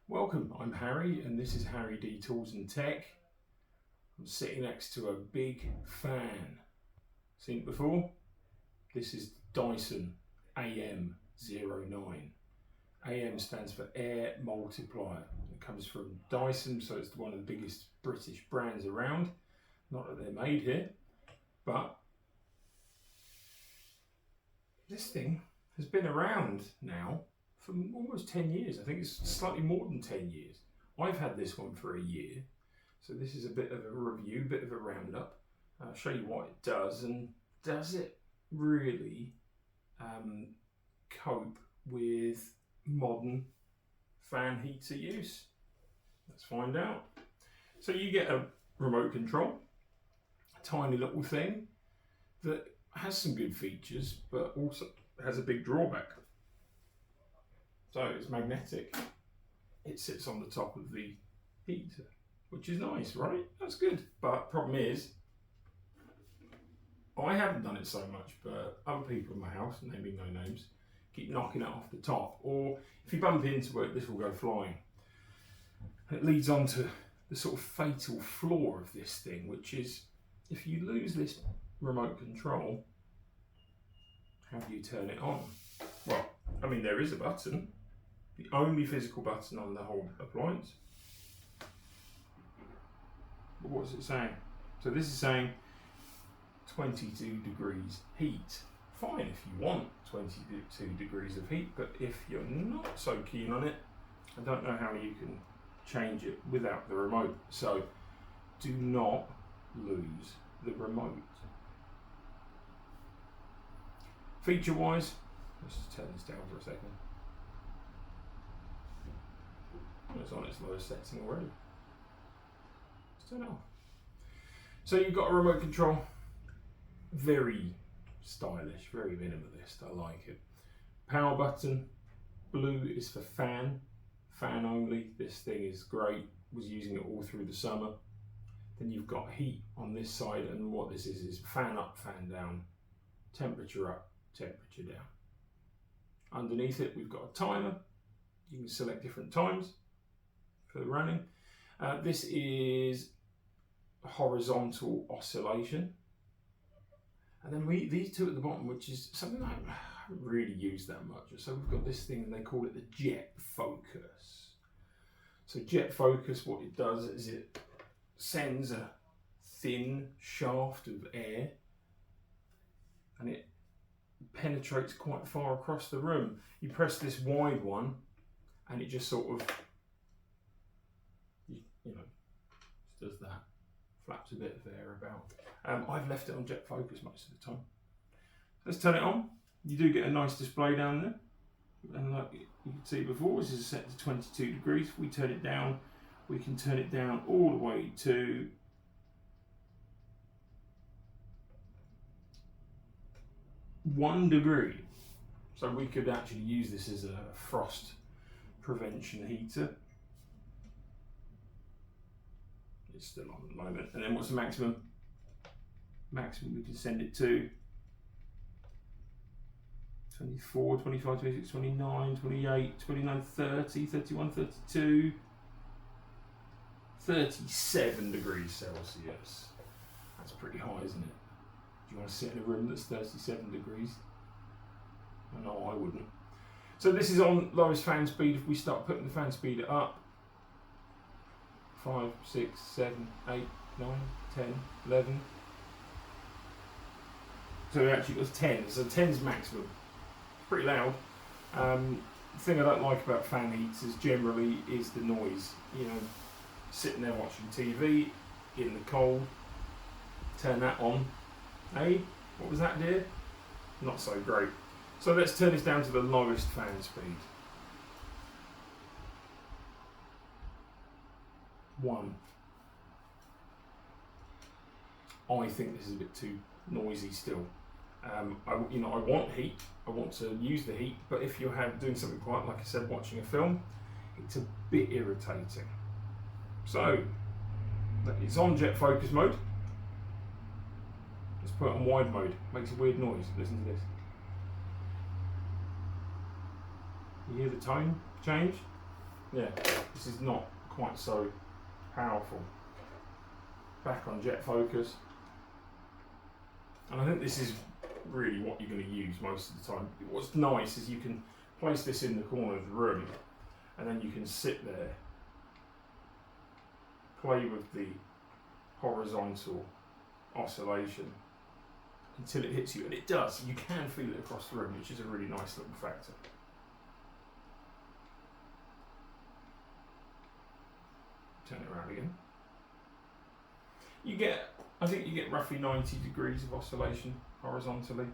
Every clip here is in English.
Welcome, I'm Harry and this is Harry D Tools and Tech. I'm sitting next to a big fan. Seen it before? This is Dyson AM09. AM stands for Air Multiplier. It comes from Dyson, so it's one of the biggest British brands around. Not that they're made here, but this thing has been around now for almost 10 years. I think it's slightly more than 10 years. I've had this one for a year, so this is a bit of a review, a bit of a roundup. I'll show you what it does, and does it really cope with modern fan heater use? Let's find out. So you get a remote control, a tiny little thing that has some good features, but also has a big drawback. So it's magnetic. It sits on the top of the heater, which is nice, right? That's good. But problem is, I haven't done it so much, but other people in my house, naming no names, keep knocking it off the top. Or if you bump into it, this will go flying. It leads on to the sort of fatal flaw of this thing, which is if you lose this remote control, how do you turn it on? Well, I mean, there is a button, the only physical button on the whole appliance. But what's it saying? So this is saying 22 degrees heat. Fine if you want 22 degrees of heat, but if you're not so keen on it, I don't know how you can change it without the remote. So do not lose the remote. Feature wise, let's just turn this down for a second. It's on its lowest setting already. Let's turn it off. So you've got a remote control, very stylish, very minimalist, I like it. Power button, blue is for fan only. This thing is great, was using it all through the summer. Then you've got heat on this side, and what this is fan up, fan down, temperature up, temperature down. Underneath it we've got a timer. You can select different times for the running. This is horizontal oscillation. And then these two at the bottom, which is something I haven't really used that much. So we've got this thing, and they call it the jet focus. So jet focus, what it does is it sends a thin shaft of air, and it penetrates quite far across the room. You press this wide one, and it just sort of, you know, just does that. Flaps a bit of air about. I've left it on jet focus most of the time. Let's turn it on. You do get a nice display down there. And like you can see before, this is set to 22 degrees. If we turn it down, we can turn it down all the way to 1 degree. So we could actually use this as a frost prevention heater. It's still on at the moment. And then what's the maximum? Maximum we can send it to 24, 25, 26, 29, 28, 29, 30, 31, 32, 37 degrees Celsius. That's pretty high, isn't it? Do you want to sit in a room that's 37 degrees? No, I wouldn't. So this is on lowest fan speed. If we start putting the fan speed up, 5, 6, 7, 8, 9, 10, 11. So it actually goes 10. So 10's maximum. Pretty loud. The thing I don't like about fan heaters generally is the noise. You know, sitting there watching TV in the cold, turn that on. Hey, what was that, dear? Not so great. So let's turn this down to the lowest fan speed. 1. I think this is a bit too noisy still. I want heat. I want to use the heat, but if you're doing something quiet, like I said, watching a film, it's a bit irritating. So it's on jet focus mode. Let's put it on wide mode. Makes a weird noise. Listen to this. You hear the tone change? Yeah, this is not quite so powerful. Back on jet focus. And I think this is really what you're going to use most of the time. What's nice is you can place this in the corner of the room and then you can sit there, play with the horizontal oscillation until it hits you, and it does. You can feel it across the room, which is a really nice little factor. Turn it around again. You get, I think you get roughly 90 degrees of oscillation horizontally,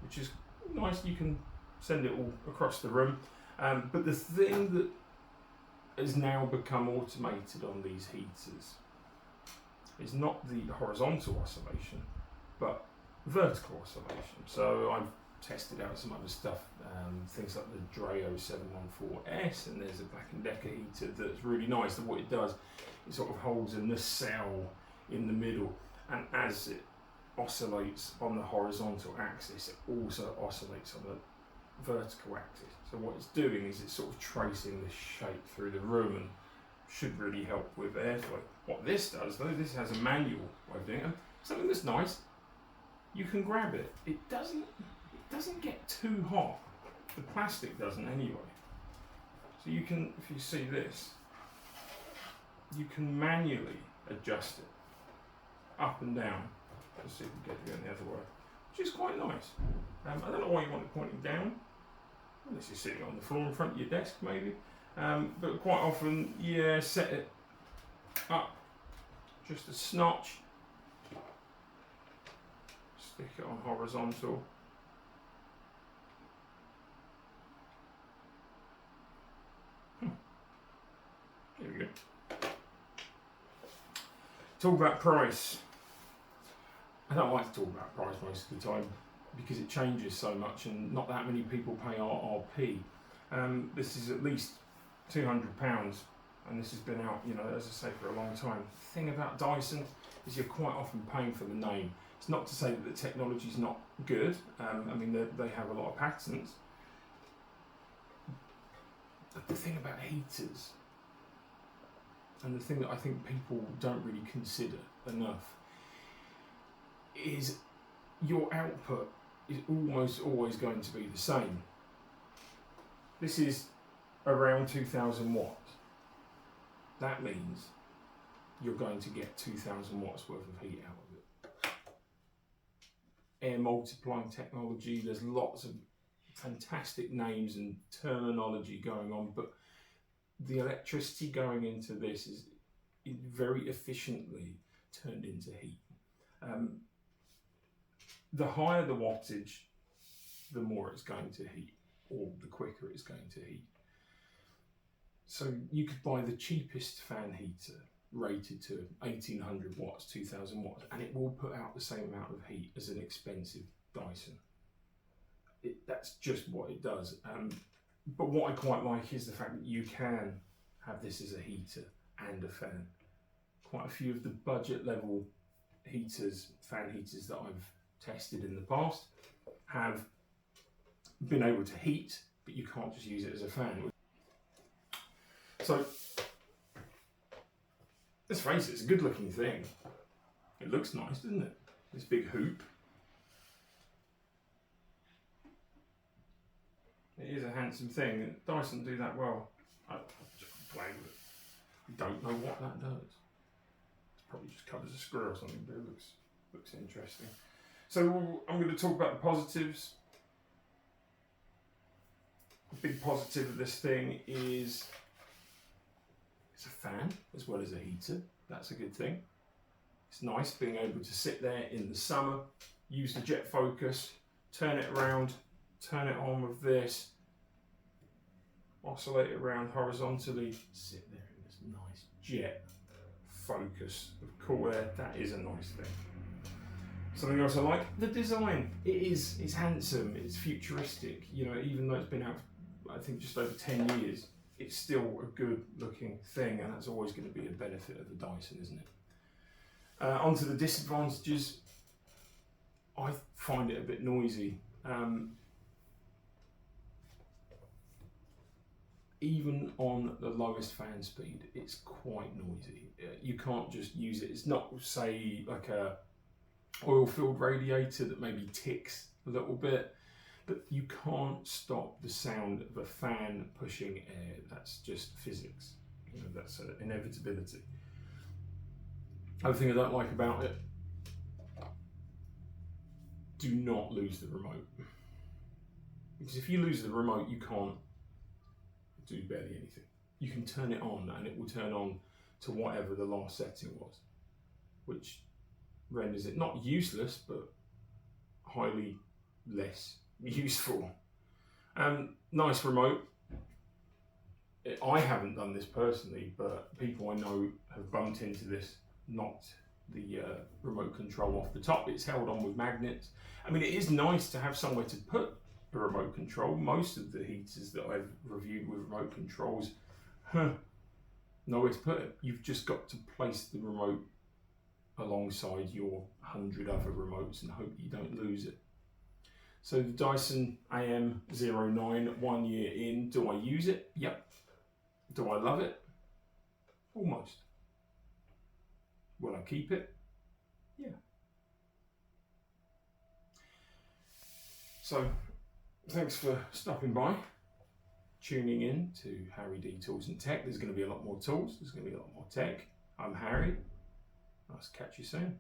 which is nice. You can send it all across the room. But the thing that has now become automated on these heaters is not the horizontal oscillation, but vertical oscillation. So I've tested out some other stuff, things like the Dreo 714S, and there's a Black & Decker heater that's really nice. And what it does, it sort of holds a nacelle in the middle, and as it oscillates on the horizontal axis, it also oscillates on the vertical axis. So what it's doing is it's sort of tracing the shape through the room and should really help with airflow. What this does though, this has a manual way of doing it. Something that's nice, you can grab it. It doesn't get too hot. The plastic doesn't anyway. So you can, if you see this, you can manually adjust it up and down. Let's see if we get it going the other way, which is quite nice. I don't know why you want it pointing down, unless you're sitting on the floor in front of your desk maybe. But quite often, yeah, set it up just a snotch, stick it on horizontal. Here we go. Talk about price. I don't like to talk about price most of the time because it changes so much and not that many people pay RRP. This is at least £200 and this has been out, you know, as I say, for a long time. The thing about Dyson is you're quite often paying for the name. It's not to say that the technology is not good. I mean, they have a lot of patents. But the thing about heaters, and the thing that I think people don't really consider enough, is your output is almost always going to be the same. This is around 2000 watts. That means you're going to get 2000 watts worth of heat out of it. Air multiplying technology, there's lots of fantastic names and terminology going on, but the electricity going into this is very efficiently turned into heat. The higher the wattage, the more it's going to heat, or the quicker it's going to heat. So you could buy the cheapest fan heater rated to 1800 watts, 2000 watts, and it will put out the same amount of heat as an expensive Dyson. That's just what it does. But what I quite like is the fact that you can have this as a heater and a fan. Quite a few of the budget level heaters, fan heaters that I've tested in the past have been able to heat, but you can't just use it as a fan. So let's face it, it's a good looking thing. It looks nice, doesn't it? This big hoop. It is a handsome thing. Dyson do that well. I'm just playing with it. I don't know what that does. It probably just covers a screw or something, but it looks interesting. So I'm going to talk about the positives. The big positive of this thing is it's a fan as well as a heater. That's a good thing. It's nice being able to sit there in the summer, use the jet focus, turn it around, turn it on with this, oscillate it around horizontally, sit there in this nice jet focus of cool air. That is a nice thing. Something else I like, the design. It's handsome, it's futuristic. You know, even though it's been out, I think, just over 10 years, it's still a good looking thing, and that's always going to be a benefit of the Dyson, isn't it? Onto the disadvantages. I find it a bit noisy. even on the lowest fan speed, it's quite noisy. You can't just use it. It's not, say, like a oil-filled radiator that maybe ticks a little bit, but you can't stop the sound of a fan pushing air. That's just physics. You know, that's an inevitability. Other thing I don't like about it, do not lose the remote. Because if you lose the remote, you can't do barely anything. You can turn it on and it will turn on to whatever the last setting was, which renders it not useless, but highly less useful. Nice remote. I haven't done this personally, but people I know have bumped into this, knocked the remote control off the top. It's held on with magnets. I mean, it is nice to have somewhere to put a remote control. Most of the heaters that I've reviewed with remote controls, nowhere to put it. You've just got to place the remote alongside your 100 other remotes and hope you don't lose it. So the Dyson AM09, 1 year in. Do I use it? Yep. Do I love it? Almost. Will I keep it? Yeah. So, thanks for stopping by, tuning in to Harry D Tools and Tech. There's going to be a lot more tools, there's going to be a lot more tech. I'm Harry. Nice to catch you soon.